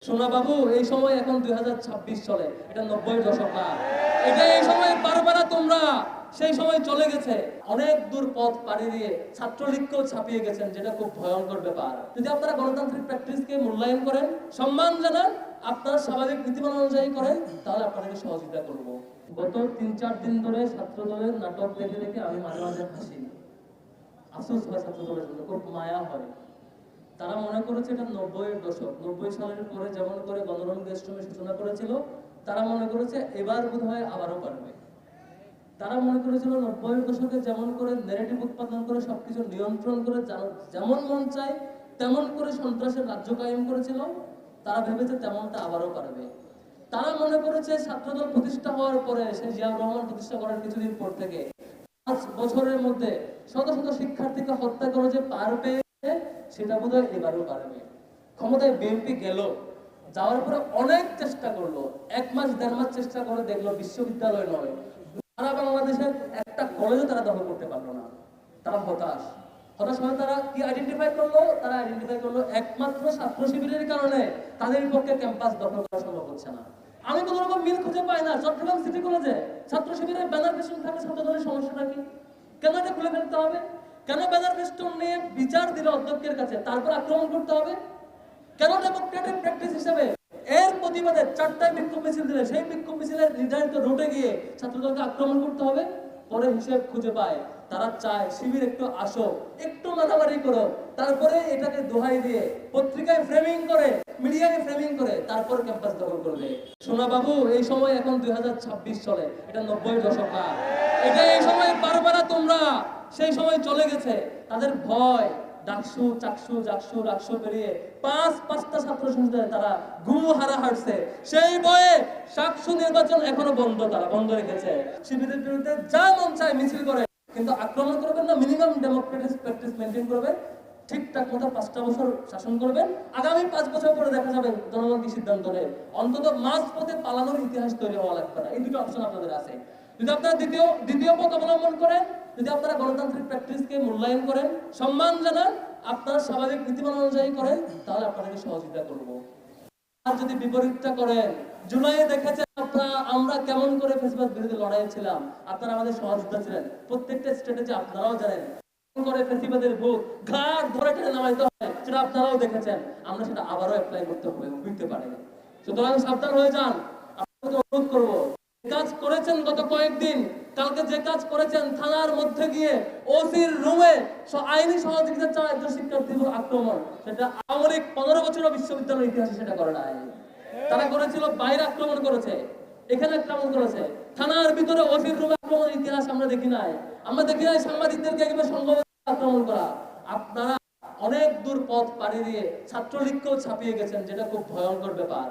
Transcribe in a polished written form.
সোনা বাবু এই সময় এখন 2026 চলে, এটা 90-এর দশক না। এটা এই সময় পারবে না তোমরা, সেই সময় চলে গেছে। অনেক দূর পথ পাড়ি দিয়ে ছাত্রলীগকেও ছাপিয়ে গেছেন, যেটা খুব ভয়ঙ্কর ব্যাপার। যদি আপনারা গণতান্ত্রিক প্র্যাকটিসকে মূল্যায়ন করেন, সম্মান জানান, আপনারা স্বাভাবিক নীতিমালা অনুযায়ী করেন, তাহলে আপনাদেরকে সহযোগিতা করব। গত 3-4 দিন ধরে ছাত্র দলের নাটক দেখে দেখে আমি মাঝে মাঝে হাসি, আফসোস হয় ছাত্র দলের জন্য, খুব মায়া হয়। তারা মনে করেছে এটা 90-এর দশক, 90 সালের পরে যেমন করে গণরঙ্গ গেস্টরুমের সূচনা করেছিল, তারা মনে করেছে এবার বোধহয় আবারও পারবে। তারা মনে করেছিল 90-এর দশকে যেমন করে ন্যারেটিভ উৎপাদন করে সবকিছু নিয়ন্ত্রণ করে যেমন মন চায় তেমন করে সন্ত্রাসের রাজ্য কায়েম করেছিল, তারা ভেবেছে তেমনটা আবারও পারবে। তারা মনে করেছে ছাত্রদল প্রতিষ্ঠা হওয়ার পরে, সে জিয়াউর রহমান প্রতিষ্ঠা করার কিছুদিন পর থেকে 5 বছরের মধ্যে শত শত শিক্ষার্থীকে হত্যা করে যে পারবে, সেটা বোধহয় এবারও পারবে। ক্ষমতায় বিএনপি গেল, যাওয়ার পরে অনেক চেষ্টা করলো, 1 মাস 1.5 মাস চেষ্টা করে দেখলো বিশ্ববিদ্যালয় নয়, সারা বাংলাদেশের একটা কলেজও তারা দখল করতে পারলো না। তারা হতাশ হয়ে তারা কি আইডেন্টিফাই করলো? তারা আইডেন্টিফাই করলো একমাত্র ছাত্র শিবিরের কারণে তাদের পক্ষে ক্যাম্পাস দখল করা সম্ভব হচ্ছে না। আমি কোনো রকম মিল খুঁজে পাই না। চট্টগ্রাম সিটি কলেজে ছাত্র শিবিরের ব্যানার ফেস্টুন থাকে, ছাত্র দলের সমস্যাটা কি? কেন এটা খুলে ফেলতে হবে? কেন ব্যানার ফেস্টুন নিয়ে বিচার দিলে অধ্যক্ষের কাছে, তারপর আক্রমণ করতে হবে? কেন ডেমোক্রেটিক প্র্যাকটিস হিসেবে এর প্রতিবাদে 4টায় বিক্ষোভ মিছিল দিলে সেই বিক্ষোভ মিছিলের নির্ধারিত রুটে গিয়ে ছাত্রদলকে আক্রমণ করতে হবে? পরে হিসেব খুঁজে পায় তারা চায় শিবির একটু আসো, একটু মারামারি করো, তারপরে এটাকে দোহাই দিয়ে পত্রিকায় ফ্রেমিং করে, মিডিয়ায় ফ্রেমিং করে, তারপর ক্যাম্পাস দখল করবে। সোনা বাবু এই সময় এখন 2026 চলে, এটা 90-এর দশক না। এটা এই সময় পারবে না তোমরা, সেই সময় চলে গেছে। তাদের ভয় ডাকসু চাকসু জাকসু রাকসু পেরিয়ে 5-5টা ছাত্র সংসদে তারা গুহারা হারছে। সেই ভয়ে সাকসু নির্বাচন এখনো তারা বন্ধ রেখেছে। শিবিরের বিরুদ্ধে যা মন চায় মিছিল করে, কিন্তু আক্রমণ করবেন না, মিনিমাম ডেমোক্রেটিক প্র্যাকটিস মেইনটেইন করবেন, ঠিকঠাক মতো 5টা বছর শাসন করবেন। আগামী 5 বছর পরে দেখা যাবে জনগণ কি সিদ্ধান্ত নেয়। অন্তত মাঝপথে পালানোর ইতিহাস তৈরি হওয়া লাগবে না। এই দুটো অপশন আপনাদের আছে। যদি আপনারা দ্বিতীয় পথ অবলম্বন করেন, যদি আপনারা গণতান্ত্রিক প্র্যাকটিসকে মূল্যায়ন করেন, সম্মান জানান, আপনারা স্বাভাবিক নীতিমালা অনুযায়ী করেন, তাহলে আপনাদেরকে সহযোগিতা করব। আর যদি বিপরীতটা করেন, জুলাইয়ে দেখেছেন আপনারা আমরা কেমন করে ফেসিবাদ বিরোধী লড়াই ছিলাম, আপনারা আমাদের সহযোগিতা ছিলেন। প্রত্যেকটা স্ট্র্যাটেজি আপনারাও জানেন, করে ফেসিবাদের ভূত ঘাট ধরে টেনে নামাইতে হয়, সেটা আপনারাও দেখেছেন। আমরা সেটা আবারও অ্যাপ্লাই করতে হইতে পারে। সুতরাং সাবধান হয়ে যান। আপনাদের অনুরোধ করবো, কাজ করেছেন গত কয়েকদিন, কালকে যে কাজ করেছেন থানার মধ্যে গিয়ে ওসির রুমে আইনি সহযোগিতা চাওয়া একজন শিক্ষার্থীর উপর আক্রমণ, সেটা আওয়ামী লীগ 15 বছর বিশ্ববিদ্যালয়ের ইতিহাসে সেটা করে নাই। তারা করেছিল বাইরে আক্রমণ করেছে, এখানে আক্রমণ করেছে, থানার ভিতরে ওসির রুমে আক্রমণের ইতিহাস আমরা দেখি নাই। আমরা দেখি নাই সাংবাদিকদেরকে একেবারে সংঘবদ্ধ আক্রমণ করা। আপনারা অনেক দূর পথ পাড়ি দিয়ে ছাত্রলীগকেও ছাপিয়ে গেছেন, যেটা খুব ভয়ঙ্কর ব্যাপার।